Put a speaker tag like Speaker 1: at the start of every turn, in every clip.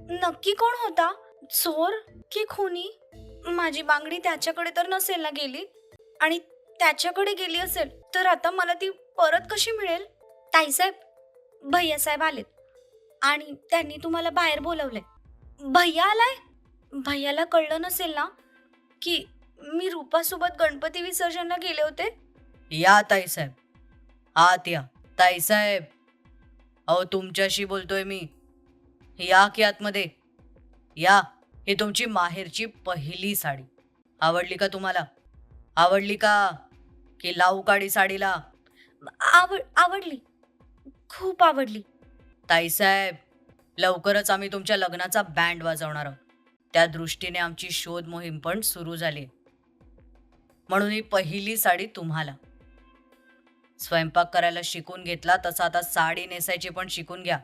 Speaker 1: नक्की कोण होता? चोर की खुनी? माझी बांगडी त्याच्याकडे तर नसेल ना गेली? आणि त्याच्याकडे गेली असेल तर आता मला ती परत कशी मिळेल? ताईसाहेब, भैयासाहेब आलेत आणि त्यांनी तुम्हाला बाहेर बोलवलंय. भैया आलाय? भैयाला कळलं नसेल ना की मी रूपासोबत गणपती विसर्जनला गेले होते?
Speaker 2: या ताईसाहेब, आत या. ताईसाहेब, अहो तुमच्याशी बोलतोय मी. या की आतमध्ये या. ही तुमची माहेरची पहिली साडी. आवडली का तुम्हाला? आवडली का? की लावू काडी साडीला?
Speaker 1: आवडली. खूप आवडली.
Speaker 2: ताईसाहेब, लवकरच आम्ही तुमच्या लग्नाचा बँड वाजवणार आहोत. त्या दृष्टीने आमची शोध मोहीम पण सुरू झाली. म्हणून ही पहिली साडी तुम्हाला. स्वयंपाक करायला शिकून घेतला तसा आता साडी नेसायची पण शिकून घ्या.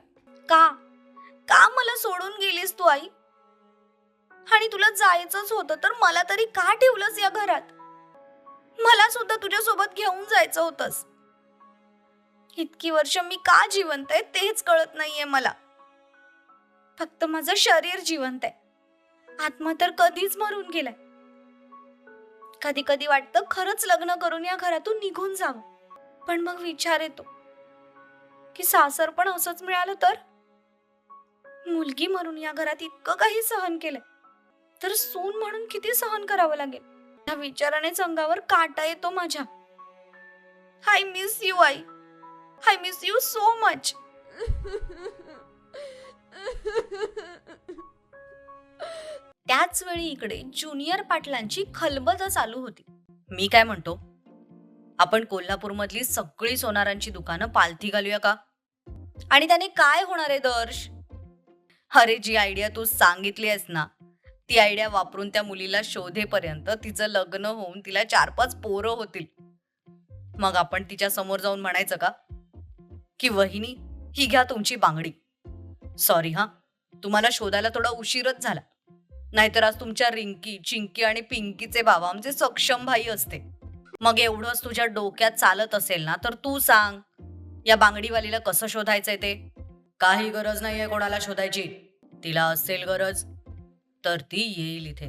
Speaker 1: का? का मला सोडून गेलीस तू आई? आणि तुला जायचंच होतं तर मला तरी का ठेवलंस या घरात? मला सुद्धा तुझ्या सोबत घेऊन जायचं होतंस. इतकी वर्ष मी का जिवंत आहे तेच कळत नाहीये मला. फक्त माझं शरीर जिवंत आहे. आत्मा तर कधीच मरून गेलाय. कधी कधी वाटतं खरंच लग्न करून या घरातून निघून जावं. पण मग विचार येतो की सासर पण असंच मिळालं तर? मुलगी म्हणून या घरात इतकं काही सहन केलंय तर सून म्हणून किती सहन करावं लागेल. या विचारानेच अंगावर काटा येतो माझ्या. I miss you I. I miss you so much. त्याच वेळी इकडे ज्युनियर पाटलांची खलबत चालू होती.
Speaker 2: मी काय म्हणतो, आपण कोल्हापूरमधली सगळी सोनारांची दुकानं पालथी घालूया का?
Speaker 1: आणि त्याने काय होणार आहे दर्श?
Speaker 2: अरे जी आयडिया तू सांगितली आहेस ना, ती आयडिया वापरून त्या मुलीला शोधेपर्यंत तिचं लग्न होऊन तिला 4-5 पोरं होतील. मग आपण तिच्या समोर जाऊन म्हणायचं का की वहिनी, ही घ्या तुमची बांगडी. सॉरी हा, तुम्हाला शोधायला थोडा उशीरच झाला. नाहीतर आज तुमच्या रिंकी, चिंकी आणि पिंकीचे बाबा आमचे सक्षम भाई असते. मग एवढंच तुझ्या डोक्यात चालत असेल ना तर तू सांग, या बांगडीवालीला कसं शोधायचंय ते. काही गरज नाहीये कोणाला शोधायची. तिला असेल गरज तर ती येईल इथे.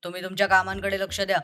Speaker 2: तुम्ही तुमच्या कामांकडे लक्ष द्या.